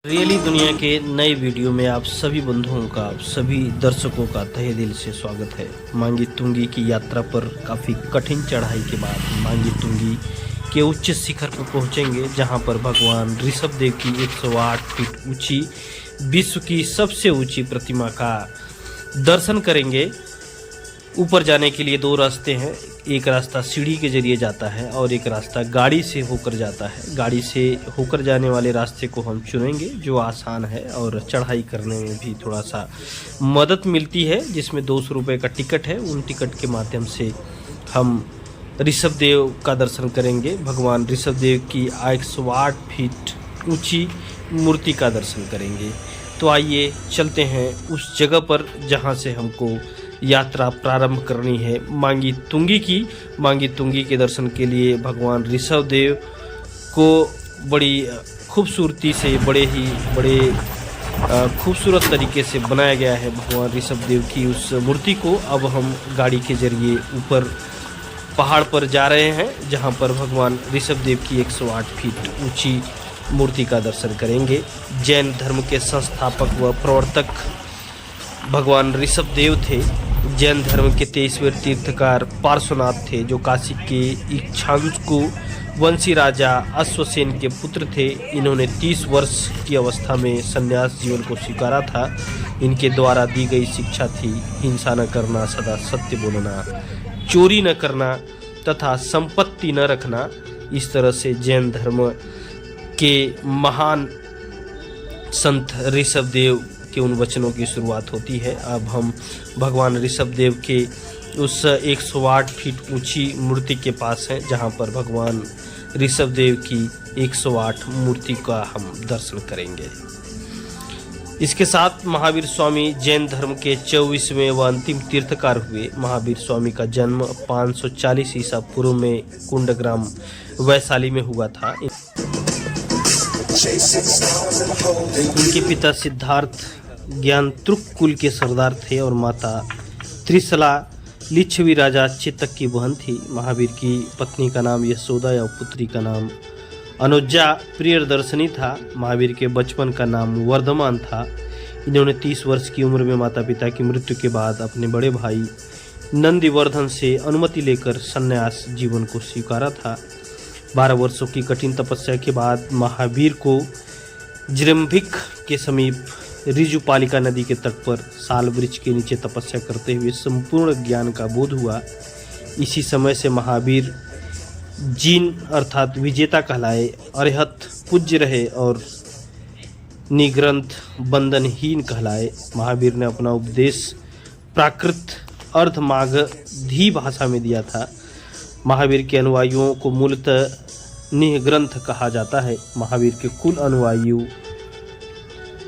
Really दुनिया के नए वीडियो में आप सभी बंधुओं का, आप सभी दर्शकों का तहे दिल से स्वागत है। मांगी तुंगी की यात्रा पर काफ़ी कठिन चढ़ाई के बाद मांगी तुंगी के उच्च शिखर पर पहुंचेंगे, जहां पर भगवान ऋषभ देव की 108 फीट ऊंची विश्व की सबसे ऊंची प्रतिमा का दर्शन करेंगे। ऊपर जाने के लिए दो रास्ते हैं, एक रास्ता सीढ़ी के जरिए जाता है और एक रास्ता गाड़ी से होकर जाता है। गाड़ी से होकर जाने वाले रास्ते को हम चुनेंगे जो आसान है और चढ़ाई करने में भी थोड़ा सा मदद मिलती है, जिसमें 200 रुपये का टिकट है। उन टिकट के माध्यम से हम ऋषभ देव का दर्शन करेंगे। भगवान ऋषभ देव की 108 फीट ऊंची मूर्ति का दर्शन करेंगे। तो आइए चलते हैं उस जगह पर जहां से हमको यात्रा प्रारंभ करनी है, मांगी तुंगी की। मांगी तुंगी के दर्शन के लिए भगवान ऋषभ देव को बड़ी खूबसूरती से बड़े खूबसूरत तरीके से बनाया गया है। भगवान ऋषभ देव की उस मूर्ति को अब हम गाड़ी के जरिए ऊपर पहाड़ पर जा रहे हैं, जहां पर भगवान ऋषभ देव की 108 फीट ऊंची मूर्ति का दर्शन करेंगे। जैन धर्म के संस्थापक व प्रवर्तक भगवान ऋषभ देव थे। जैन धर्म के 23वें तीर्थकार पार्श्वनाथ थे, जो काशी के इक्ष्वाकु वंशी राजा अश्वसेन के पुत्र थे। इन्होंने 30 वर्ष की अवस्था में संन्यास जीवन को स्वीकारा था। इनके द्वारा दी गई शिक्षा थी हिंसा न करना, सदा सत्य बोलना, चोरी न करना तथा संपत्ति न रखना। इस तरह से जैन धर्म के महान संत ऋषभ देव के उन वचनों की शुरुआत होती है। अब हम भगवान ऋषभ देव के उस 108 फीट ऊंची मूर्ति के पास हैं, जहां पर भगवान ऋषभ देव की 108 मूर्ति का हम दर्शन करेंगे। इसके साथ महावीर स्वामी जैन धर्म के 24वें व अंतिम तीर्थकार हुए। महावीर स्वामी का जन्म 540 ईसा पूर्व में कुंडग्राम वैशाली में हुआ था। इनके पिता सिद्धार्थ ज्ञानतृक कुल के सरदार थे और माता त्रिशला लिच्छवी राजा चेतक की बहन थी। महावीर की पत्नी का नाम यशोदा और पुत्री का नाम अनुजा प्रियदर्शनी था। महावीर के बचपन का नाम वर्धमान था। इन्होंने 30 वर्ष की उम्र में माता पिता की मृत्यु के बाद अपने बड़े भाई नंदीवर्धन से अनुमति लेकर संन्यास जीवन को स्वीकारा था। 12 वर्षों की कठिन तपस्या के बाद महावीर को जृंभिक के समीप ऋजुपालिका नदी के तट पर साल वृक्ष के नीचे तपस्या करते हुए संपूर्ण ज्ञान का बोध हुआ। इसी समय से महावीर जीन अर्थात विजेता कहलाए, अरिहत पूज्य रहे और निग्रंथ बंधनहीन कहलाए। महावीर ने अपना उपदेश प्राकृत अर्धमागधी भाषा में दिया था। महावीर के अनुयायियों को मूलतः निग्रंथ कहा जाता है। महावीर के कुल अनुयायी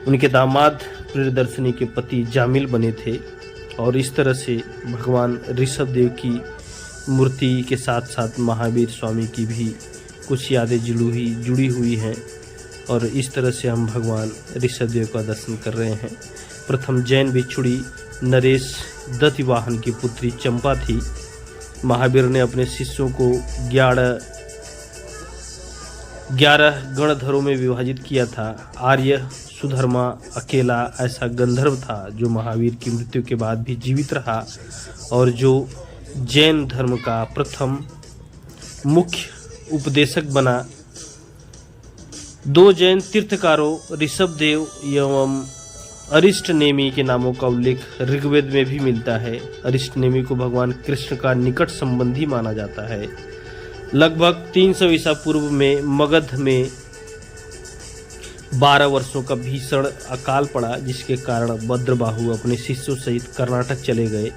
उनके दामाद प्रियदर्शनी के पति जामिल बने थे और इस तरह से भगवान ऋषभ देव की मूर्ति के साथ साथ महावीर स्वामी की भी कुछ यादें जुड़ी हुई हैं और इस तरह से हम भगवान ऋषभ देव का दर्शन कर रहे हैं। प्रथम जैन भिक्षुणी नरेश दत्तिवाहन की पुत्री चंपा थी। महावीर ने अपने शिष्यों को 11 गणधरों में विभाजित किया था। आर्य सुधर्मा अकेला ऐसा गंधर्व था जो महावीर की मृत्यु के बाद भी जीवित रहा और जो जैन धर्म का प्रथम मुख्य उपदेशक बना। 2 जैन तीर्थकारों ऋषभ देव एवं अरिष्टनेमी के नामों का उल्लेख ऋग्वेद में भी मिलता है। अरिष्टनेमी को भगवान कृष्ण का निकट संबंधी माना जाता है। लगभग 300 ईसा पूर्व में मगध में 12 वर्षों का भीषण अकाल पड़ा, जिसके कारण भद्रबाहु अपने शिष्यों सहित कर्नाटक चले गए,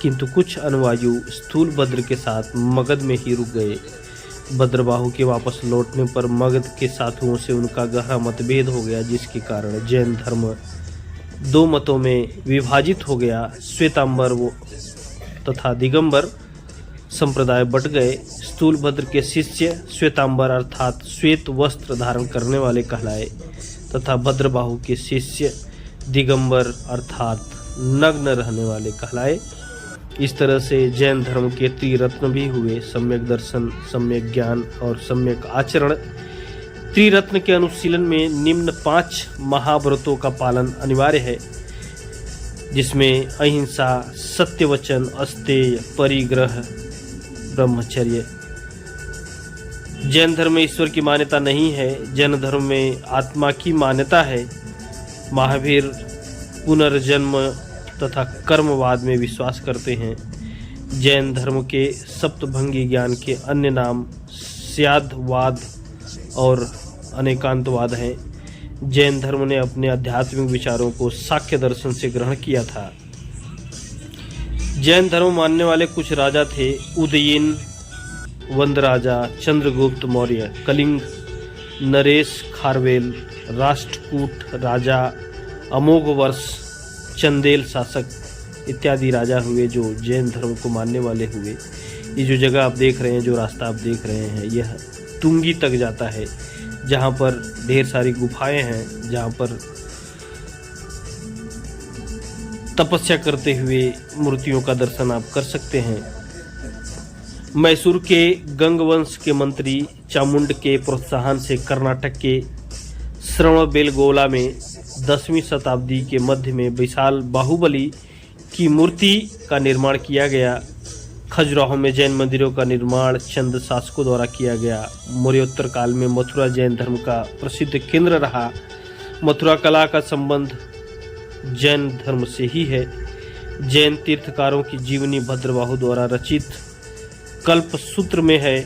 किंतु कुछ अनुयायी स्थूलभद्र के साथ मगध में ही रुक गए। भद्रबाहु के वापस लौटने पर मगध के साधुओं से उनका गहरा मतभेद हो गया, जिसके कारण जैन धर्म 2 मतों में विभाजित हो गया। श्वेतांबर तथा दिगंबर संप्रदाय बट गए। स्थूलभद्र के शिष्य श्वेतांबर अर्थात श्वेत वस्त्र धारण करने वाले कहलाए तथा भद्रबाहु के शिष्य दिगंबर अर्थात नग्न रहने वाले कहलाए। इस तरह से जैन धर्म के त्रिरत्न भी हुए, सम्यक दर्शन, सम्यक ज्ञान और सम्यक आचरण। त्रिरत्न के अनुशीलन में निम्न 5 महाव्रतों का पालन अनिवार्य है, जिसमें अहिंसा, सत्यवचन, अस्तेय, परिग्रह, ब्रह्मचर्य। जैन धर्म में ईश्वर की मान्यता नहीं है, जैन धर्म में आत्मा की मान्यता है। महावीर पुनर्जन्म तथा कर्मवाद में विश्वास करते हैं। जैन धर्म के सप्तभंगी ज्ञान के अन्य नाम स्यादवाद और अनेकांतवाद हैं। जैन धर्म ने अपने आध्यात्मिक विचारों को सांख्य दर्शन से ग्रहण किया था। जैन धर्म मानने वाले कुछ राजा थे: उदयीन वंदराजा, चंद्रगुप्त मौर्य, कलिंग नरेश खारवेल, राष्ट्रकूट राजा, अमोघवर्ष, चंदेल शासक इत्यादि राजा हुए जो जैन धर्म को मानने वाले हुए। ये जो जगह आप देख रहे हैं, जो रास्ता आप देख रहे हैं, यह तुंगी तक जाता है, जहाँ पर ढेर सारी गुफाएं हैं, जहाँ पर तपस्या करते हुए मूर्तियों का दर्शन आप कर सकते हैं। मैसूर के गंगवंश के मंत्री चामुंड के प्रोत्साहन से कर्नाटक के श्रवणबेलगोला में 10वीं शताब्दी के मध्य में विशाल बाहुबली की मूर्ति का निर्माण किया गया। खजुराहो में जैन मंदिरों का निर्माण चंद शासकों द्वारा किया गया। मौर्योत्तर काल में मथुरा जैन धर्म का प्रसिद्ध केंद्र रहा। मथुरा कला का संबंध जैन धर्म से ही है। जैन तीर्थकारों की जीवनी भद्रबाहु द्वारा रचित कल्प सूत्र में है।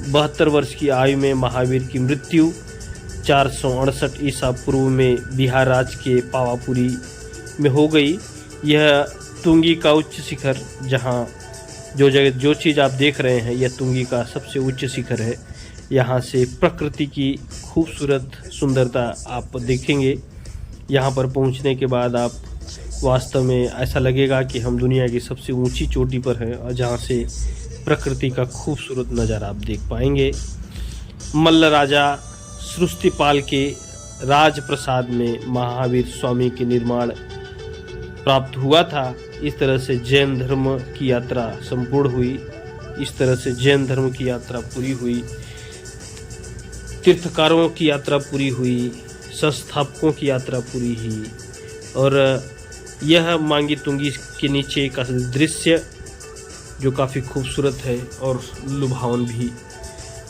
72 वर्ष की आयु में महावीर की मृत्यु 468 ईसा पूर्व में बिहार राज्य के पावापुरी में हो गई। यह तुंगी का उच्च शिखर, जहाँ जो चीज़ आप देख रहे हैं, यह तुंगी का सबसे उच्च शिखर है। यहाँ से प्रकृति की खूबसूरत सुंदरता आप देखेंगे। यहाँ पर पहुँचने के बाद आप वास्तव में ऐसा लगेगा कि हम दुनिया की सबसे ऊंची चोटी पर हैं, और जहाँ से प्रकृति का खूबसूरत नज़ारा आप देख पाएंगे। मल्ल राजा सृष्टिपाल के राजप्रसाद में महावीर स्वामी के निर्माण प्राप्त हुआ था। इस तरह से जैन धर्म की यात्रा संपूर्ण हुई। इस तरह से जैन धर्म की यात्रा पूरी हुई, तीर्थकारों की यात्रा पूरी हुई, संस्थापकों की यात्रा पूरी हुई। और यह मांगी तुंगी के नीचे का दृश्य जो काफ़ी खूबसूरत है और लुभावन भी।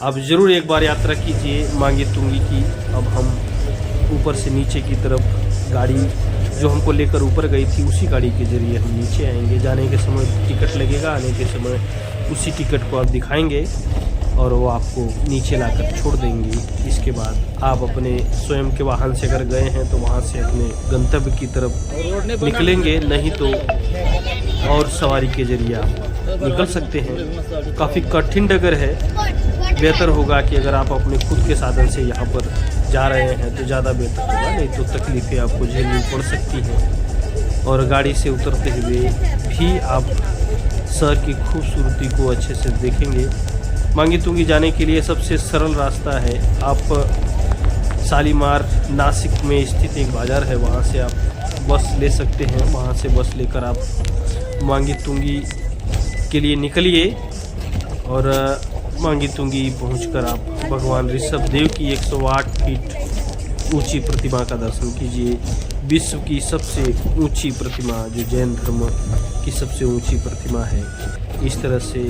आप ज़रूर एक बार यात्रा कीजिए मांगी तुंगी की। अब हम ऊपर से नीचे की तरफ, गाड़ी जो हमको लेकर ऊपर गई थी उसी गाड़ी के ज़रिए हम नीचे आएंगे। जाने के समय टिकट लगेगा, आने के समय उसी टिकट को आप दिखाएंगे और वो आपको नीचे लाकर छोड़ देंगे। इसके बाद आप अपने स्वयं के वाहन से अगर गए हैं तो वहाँ से अपने गंतव्य की तरफ निकलेंगे, नहीं तो और सवारी के जरिए आप निकल सकते हैं। काफ़ी कठिन डगर है। बेहतर होगा कि अगर आप अपने खुद के साधन से यहाँ पर जा रहे हैं तो ज़्यादा बेहतर होगा, नहीं तो तकलीफ़ें आपको झेलनी पड़ सकती हैं। और गाड़ी से उतरते हुए भी आप शहर की खूबसूरती को अच्छे से देखेंगे। मांगी तुंगी जाने के लिए सबसे सरल रास्ता है, आप शालीमार नासिक में स्थित एक बाज़ार है, वहाँ से आप बस ले सकते हैं। वहाँ से बस लेकर आप मांगी तुंगी के लिए निकलिए और मांगी तुंगी पहुंचकर आप भगवान ऋषभ देव की 108 फीट ऊंची प्रतिमा का दर्शन कीजिए। विश्व की सबसे ऊंची प्रतिमा, जो जैन धर्म की सबसे ऊंची प्रतिमा है। इस तरह से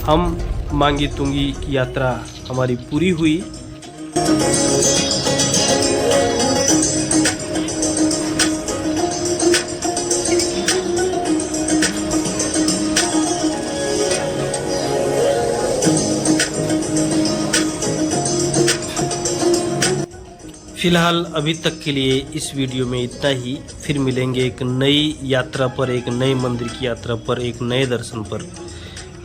हम मांगी तुंगी की यात्रा हमारी पूरी हुई। फिलहाल अभी तक के लिए इस वीडियो में इतना ही। फिर मिलेंगे एक नई यात्रा पर, एक नए मंदिर की यात्रा पर, एक नए दर्शन पर।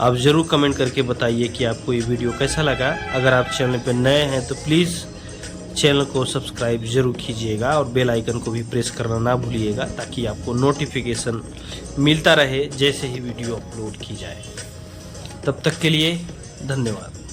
आप ज़रूर कमेंट करके बताइए कि आपको ये वीडियो कैसा लगा। अगर आप चैनल पर नए हैं तो प्लीज़ चैनल को सब्सक्राइब ज़रूर कीजिएगा और बेल आइकन को भी प्रेस करना ना भूलिएगा, ताकि आपको नोटिफिकेशन मिलता रहे जैसे ही वीडियो अपलोड की जाए। तब तक के लिए धन्यवाद।